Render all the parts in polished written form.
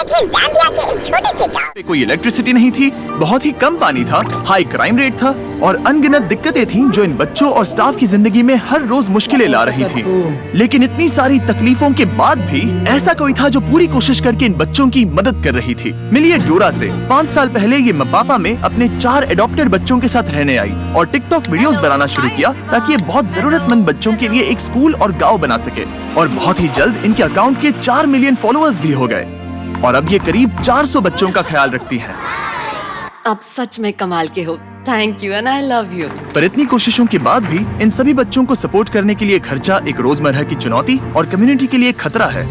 आज है ज़ाम्बिया के एक छोटे से गाँव पे कोई इलेक्ट्रिसिटी नहीं थी, बहुत ही कम पानी था, हाई क्राइम रेट था और अनगिनत दिक्कतें थीं जो इन बच्चों और स्टाफ की जिंदगी में हर रोज मुश्किलें ला रही थी। लेकिन इतनी सारी तकलीफों के बाद भी ऐसा कोई था जो पूरी कोशिश करके इन बच्चों की मदद कर रही थी। मिलिए डोरा से। 5 साल पहले ये मपापा में अपने 4 एडॉप्टेड बच्चों के साथ रहने आई और टिकटॉक वीडियोस बनाना शुरू किया ताकि ये बहुत जरूरतमंद बच्चों के लिए एक स्कूल और गाँव बना सके। और बहुत ही जल्द इनके अकाउंट के 4 मिलियन फॉलोअर्स भी हो गए और अब ये करीब 400 बच्चों का ख्याल रखती हैं। आप सच में कमाल के हो। Thank you and I love you. पर इतनी कोशिशों के बाद भी इन सभी बच्चों को सपोर्ट करने के लिए खर्चा एक रोजमर्रा की चुनौती और कम्युनिटी के लिए खतरा है।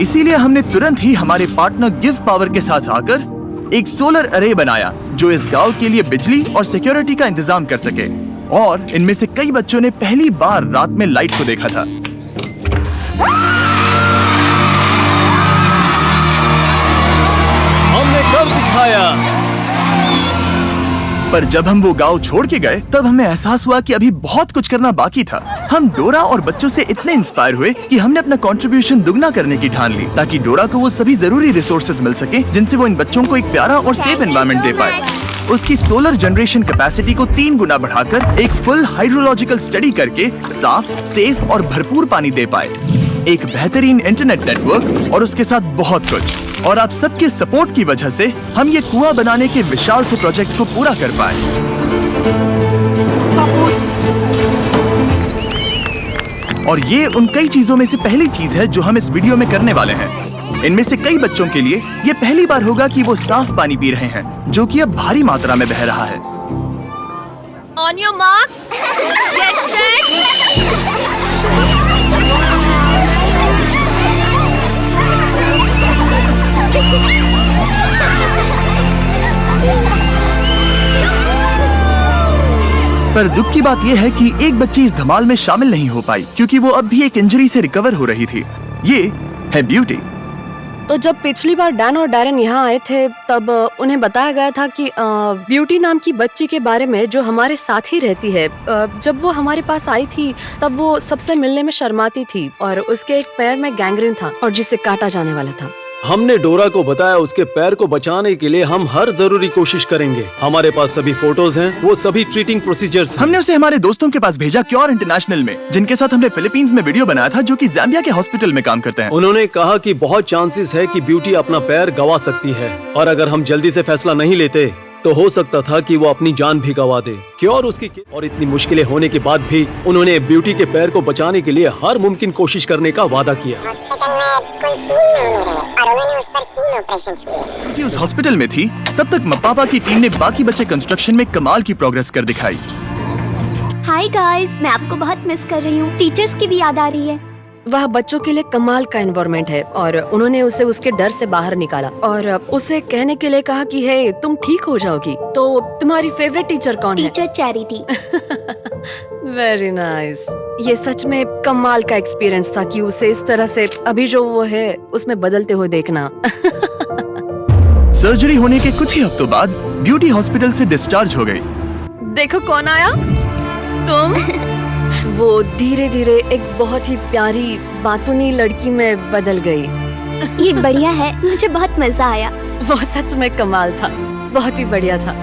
इसीलिए हमने तुरंत ही हमारे पार्टनर गिव पावर के साथ आकर एक सोलर अरे बनाया जो इस गांव के लिए बिजली और सिक्योरिटी का इंतजाम कर सके। और इनमें से कई बच्चों ने पहली बार रात में लाइट को देखा था। हमने कर दिखाया। पर जब हम वो गांव छोड़ के गए तब हमें एहसास हुआ कि अभी बहुत कुछ करना बाकी था। हम डोरा और बच्चों से इतने इंस्पायर हुए कि हमने अपना कंट्रीब्यूशन दुगना करने की ठान ली ताकि डोरा को वो सभी जरूरी रिसोर्सेज मिल सके जिनसे वो इन बच्चों को एक प्यारा और सेफ एनवायरनमेंट दे पाए। उसकी सोलर जनरेशन कैपेसिटी को 3 गुना बढ़ाकर एक फुल हाइड्रोलॉजिकल स्टडी करके साफ, सेफ और भरपूर पानी दे पाए, एक बेहतरीन इंटरनेट नेटवर्क और उसके साथ बहुत कुछ। और आप सबके सपोर्ट की वजह से हम ये कुआं बनाने के विशाल से प्रोजेक्ट को पूरा कर पाए। और ये उन कई चीजों में से पहली चीज है जो हम इस वीडियो में करने वाले हैं। इनमें से कई बच्चों के लिए ये पहली बार होगा कि वो साफ पानी पी रहे हैं जो कि अब भारी मात्रा में बह रहा है। On your marks, get set. पर दुख की बात यह है कि एक बच्ची इस धमाल में शामिल नहीं हो पाई क्योंकि वो अब भी एक इंजरी से रिकवर हो रही थी। ये है ब्यूटी। तो जब पिछली बार डैन और डैरन यहाँ आए थे तब उन्हें बताया गया था कि ब्यूटी नाम की बच्ची के बारे में जो हमारे साथ ही रहती है। जब वो हमारे पास आई थी तब वो सबसे मिलने में शर्माती थी और उसके एक पैर में गैंग्रीन था और जिसे काटा जाने वाला था। हमने डोरा को बताया उसके पैर को बचाने के लिए हम हर जरूरी कोशिश करेंगे। हमारे पास सभी फोटोज हैं, वो सभी ट्रीटिंग प्रोसीजर्स हैं। हमने उसे हमारे दोस्तों के पास भेजा, क्योर इंटरनेशनल में, जिनके साथ हमने फिलीपींस में वीडियो बनाया था, जो कि ज़ाम्बिया के हॉस्पिटल में काम करते हैं। उन्होंने कहा कि बहुत चांसेस है कि ब्यूटी अपना पैर गंवा सकती है और अगर हम जल्दी से फैसला नहीं लेते तो हो सकता था कि वो अपनी जान भी गंवा दे। क्योर उसकी और इतनी मुश्किलें होने के बाद भी उन्होंने ब्यूटी के पैर को बचाने के लिए हर मुमकिन कोशिश करने का वादा किया। हॉस्पिटल में कुल 3 महीने रहे और उन्होंने उस पर 3 ऑपरेशन किए। ब्यूटी उस हॉस्पिटल में थी तब तक मपापा की टीम ने बाकी बचे कंस्ट्रक्शन में कमाल की प्रोग्रेस कर दिखाई। हाय गाइस, मैं आपको बहुत मिस कर रही हूँ। टीचर्स की भी याद आ रही है। वह बच्चों के लिए कमाल का एनवायरनमेंट है और उन्होंने उसे उसके डर से बाहर निकाला और उसे कहने के लिए कहा कि हे तुम ठीक हो जाओगी। तो तुम्हारी फेवरेट टीचर कौन है? Teacher charity. Very nice. ये सच में कमाल का एक्सपीरियंस था कि उसे इस तरह से अभी जो वो है उसमें बदलते हुए देखना। सर्जरी होने के कुछ ही हफ्तों बाद ब्यूटी हॉस्पिटल से डिस्चार्ज हो गई। देखो कौन आया, तुम। वो धीरे धीरे एक बहुत ही प्यारी बातूनी लड़की में बदल गई। ये बढ़िया है, मुझे बहुत मजा आया। वो सच में कमाल था, बहुत ही बढ़िया था।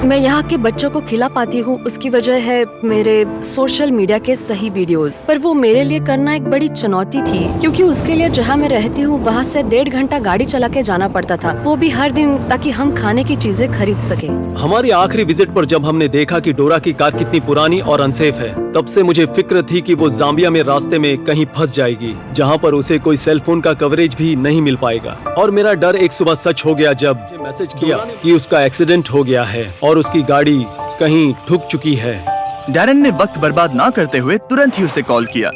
मैं यहाँ के बच्चों को खिला पाती हूँ उसकी वजह है मेरे सोशल मीडिया के सही वीडियोस। पर वो मेरे लिए करना एक बड़ी चुनौती थी क्योंकि उसके लिए जहाँ मैं रहती हूँ वहाँ से 1.5 घंटा गाड़ी चला के जाना पड़ता था, वो भी हर दिन, ताकि हम खाने की चीजें खरीद सके। हमारी आखिरी विजिट पर जब हमने देखा कि डोरा की कार कितनी पुरानी और अनसेफ है, तब से मुझे फिक्र थी कि वो ज़ाम्बिया में रास्ते में कहीं फंस जाएगी जहाँ पर उसे कोई सेल फोन का कवरेज भी नहीं मिल पाएगा। और मेरा डर एक सुबह सच हो गया जब मैसेज किया कि उसका एक्सीडेंट हो गया है और उसकी गाड़ी कहीं ठुक चुकी है। डैरन ने वक्त बर्बाद ना करते हुए तुरंत ही उसे कॉल किया।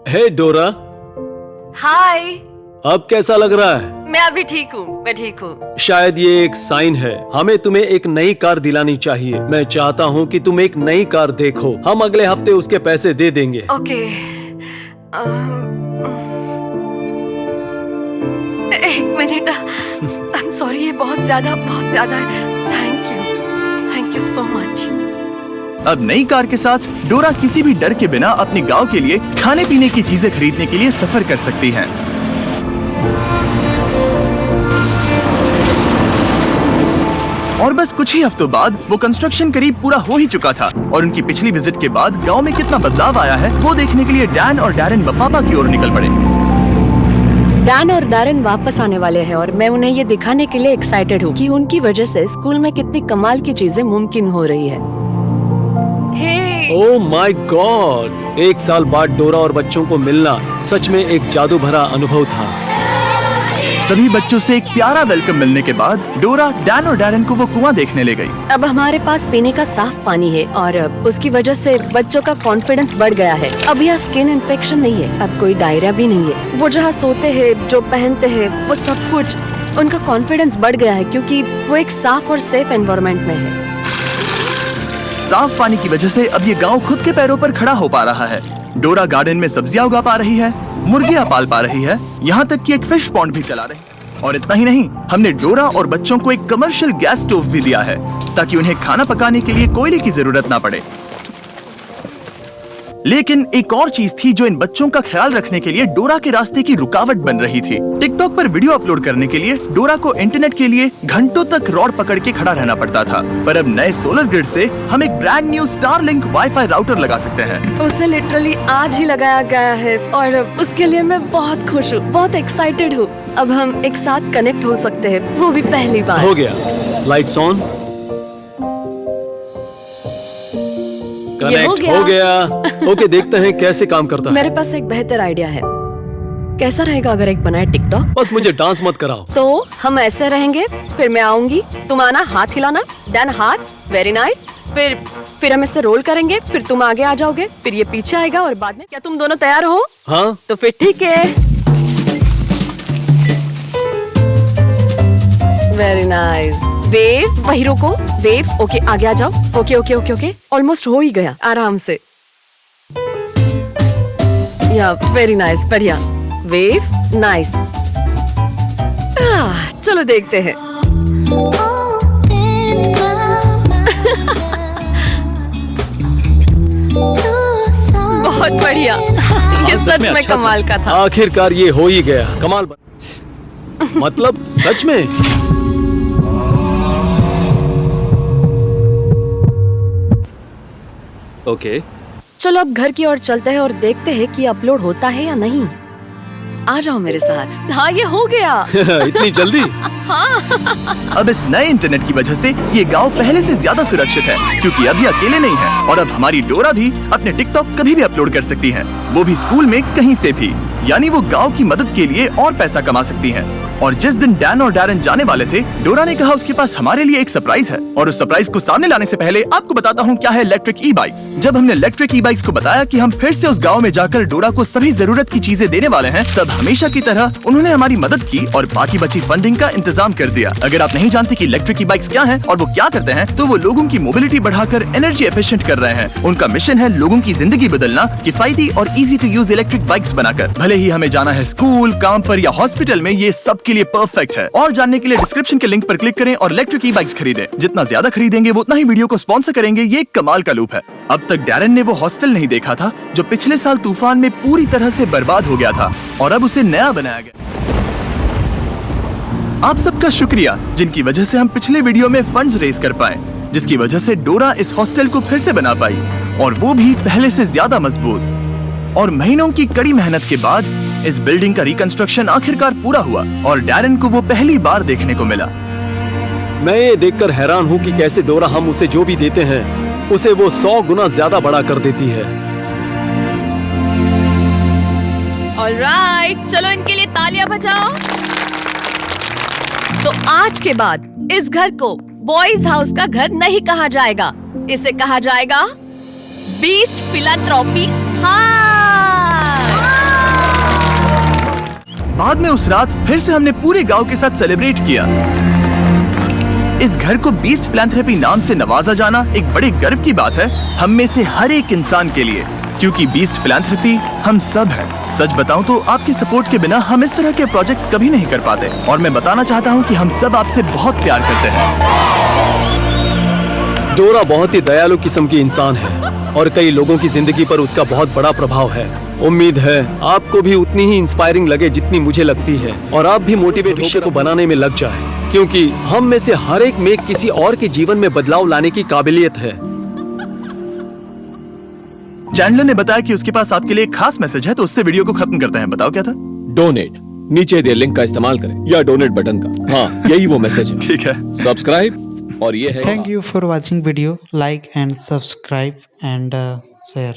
हे डोरा। हाय। अब कैसा लग रहा है? मैं अभी ठीक हूँ, मैं ठीक हूँ। शायद ये एक साइन है, हमें तुम्हें एक नई कार दिलानी चाहिए। मैं चाहता हूँ कि तुम एक नई कार देखो, हम अगले हफ्ते उसके पैसे दे देंगे। ओके। एक मिनट, आई एम सॉरी, ये बहुत ज्यादा है। Thank you so much. अब नई कार के साथ डोरा किसी भी डर के बिना अपने गांव के लिए खाने पीने की चीजें खरीदने के लिए सफर कर सकती हैं। और बस कुछ ही हफ्तों बाद वो कंस्ट्रक्शन करीब पूरा हो ही चुका था और उनकी पिछली विजिट के बाद गांव में कितना बदलाव आया है वो देखने के लिए डैन और डैरेन पापा की ओर निकल पड़े। डैन और डैरेन वापस आने वाले हैं और मैं उन्हें ये दिखाने के लिए एक्साइटेड हूँ कि उनकी वजह से स्कूल में कितनी कमाल की चीजें मुमकिन हो रही है। हे! ओह माय गॉड, 1 साल बाद डोरा और बच्चों को मिलना सच में एक जादू भरा अनुभव था। सभी बच्चों से एक प्यारा वेलकम मिलने के बाद डोरा डैन और डैरेन को वो कुआं देखने ले गई। अब हमारे पास पीने का साफ पानी है और उसकी वजह से बच्चों का कॉन्फिडेंस बढ़ गया है। अब यहाँ स्किन इन्फेक्शन नहीं है, अब कोई डायरिया भी नहीं है। वो जहाँ सोते हैं, जो पहनते हैं, वो सब कुछ, उनका कॉन्फिडेंस बढ़ गया है क्योंकि वो एक साफ और सेफ एनवायरनमेंट में है। साफ पानी की वजह से अब ये गांव खुद के पैरों पर खड़ा हो पा रहा है। डोरा गार्डन में सब्जियां उगा पा रही है, मुर्गियां पाल पा रही है, यहाँ तक कि एक फिश पॉन्ड भी चला रही है। और इतना ही नहीं, हमने डोरा और बच्चों को एक कमर्शियल गैस स्टोव भी दिया है ताकि उन्हें खाना पकाने के लिए कोयले की जरूरत ना पड़े। लेकिन एक और चीज थी जो इन बच्चों का ख्याल रखने के लिए डोरा के रास्ते की रुकावट बन रही थी। टिकटॉक पर वीडियो अपलोड करने के लिए डोरा को इंटरनेट के लिए घंटों तक रॉड पकड़ के खड़ा रहना पड़ता था, पर अब नए सोलर ग्रिड से हम एक brand new Starlink wifi router लगा सकते हैं। उसे लिटरली आज ही लगाया गया है और उसके लिए मैं बहुत खुश हूँ, बहुत एक्साइटेड हूँ। अब हम एक साथ कनेक्ट हो सकते हैं, वो भी पहली बार। हो गया, लाइट्स ऑन, कनेक्ट हो गया। ओके, देखते हैं कैसे काम करता है। मेरे पास एक बेहतर आइडिया है। कैसा रहेगा अगर एक बनाए टिकटॉक? बस मुझे डांस मत कराओ। तो हम ऐसे रहेंगे, फिर मैं आऊंगी, तुम आना, हाथ हिलाना, देन हाथ, वेरी नाइस। फिर हम इससे रोल करेंगे, फिर तुम आगे आ जाओगे, फिर ये पीछे आएगा और बाद में क्या तुम दोनों तैयार हो? हाँ। तो फिर ठीक है। Very nice. वेव, वही रोको, वेव, ओके आगे आ जाओ। Okay okay okay okay, almost हो ही गया, आराम से। या वेरी नाइस, बढ़िया। Wave, nice. चलो देखते हैं। बहुत बढ़िया। ये सच में अच्छा कमाल का था। आखिरकार ये हो ही गया। कमाल मतलब सच में। ओके, चलो अब घर की ओर चलते हैं और देखते हैं कि अपलोड होता है या नहीं। आ जाओ मेरे साथ। हाँ, ये हो गया। इतनी जल्दी? अब इस नए इंटरनेट की वजह से ये गांव पहले से ज्यादा सुरक्षित है क्योंकि अब ये अकेले नहीं है और अब हमारी डोरा भी अपने टिकटॉक कभी भी अपलोड कर सकती है, वो भी स्कूल में कहीं से भी। यानी वो गांव की मदद के लिए और पैसा कमा सकती हैं। और जिस दिन डैन और डैरेन जाने वाले थे, डोरा ने कहा उसके पास हमारे लिए एक सरप्राइज है और उस सरप्राइज को सामने लाने से पहले आपको बताता हूँ क्या है इलेक्ट्रिक ई बाइक्स। जब हमने इलेक्ट्रिक ई बाइक्स को बताया कि हम फिर से उस गांव में जाकर डोरा को सभी जरूरत की चीजें देने वाले हैं, तब हमेशा की तरह उन्होंने हमारी मदद की और बाकी बची फंडिंग का इंतजाम कर दिया। अगर आप नहीं जानते कि इलेक्ट्रिक ई बाइक्स क्या हैं और वो क्या करते हैं, तो वो लोगों की मोबिलिटी बढ़ाकर एनर्जी एफिशिएंट कर रहे हैं। उनका मिशन है लोगों की जिंदगी बदलना, किफायती और easy to use electric bikes बनाकर। भले ही हमें जाना है स्कूल, काम पर या हॉस्पिटल में, ये सबके लिए परफेक्ट है। और जानने के लिए डिस्क्रिप्शन के लिंक पर क्लिक करें और इलेक्ट्रिक ई बाइक्स खरीदें। जितना ज्यादा खरीदेंगे वो उतना ही वीडियो को स्पॉन्सर करेंगे। ये एक कमाल का लूप है। अब तक डैरेन ने वो हॉस्टल नहीं देखा था जो पिछले साल तूफान में पूरी तरह से बर्बाद हो गया था और अब उसे नया बनाया गया। आप सबका शुक्रिया जिनकी वजह से हम पिछले वीडियो में फंड्स रेज कर पाए, जिसकी वजह से डोरा इस हॉस्टल को फिर से बना पाई और वो भी पहले से ज्यादा मजबूत। और महीनों की कड़ी मेहनत के बाद इस बिल्डिंग का रिकंस्ट्रक्शन आखिरकार पूरा हुआ और डैरेन को वो पहली बार देखने को मिला। मैं ये देखकर हैरान हूँ कि कैसे डोरा हम उसे जो भी देते हैं उसे वो 100 गुना ज्यादा बड़ा कर देती है। ऑलराइट, चलो इनके लिए तालियां बजाओ। तो आज के बाद इस घर को बॉयज हाउस का घर नहीं कहा जाएगा, इसे कहा जाएगा बीस्ट फिलैंथ्रोपी हाउस। बाद में उस रात फिर से हमने पूरे गांव के साथ सेलिब्रेट किया। इस घर को बीस्ट फिलैंथ्रोपी नाम से नवाजा जाना एक बड़े गर्व की बात है हम में से हर एक इंसान के लिए, क्योंकि बीस्ट फिलैंथ्रोपी हम सब हैं। सच बताऊं तो आपकी सपोर्ट के बिना हम इस तरह के प्रोजेक्ट्स कभी नहीं कर पाते और मैं बताना चाहता हूं कि हम सब आपसे बहुत प्यार करते हैं। डोरा बहुत ही दयालु किस्म की इंसान है और कई लोगों की जिंदगी पर उसका बहुत बड़ा प्रभाव है। उम्मीद है आपको भी उतनी ही इंस्पायरिंग लगे जितनी मुझे लगती है और आप भी मोटिवेट भविष्य को बनाने में लग जाए, क्योंकि हम में से हर एक में किसी और के जीवन में बदलाव लाने की काबिलियत है। चैंडलर ने बताया कि उसके पास आपके लिए एक खास मैसेज है, तो उससे वीडियो को खत्म करते हैं। बताओ क्या था? डोनेट, नीचे दिए लिंक का इस्तेमाल करें या डोनेट बटन का। हाँ, यही वो मैसेज है। ठीक है। सब्सक्राइब और ये है। Thank you for watching video. Like and subscribe and share.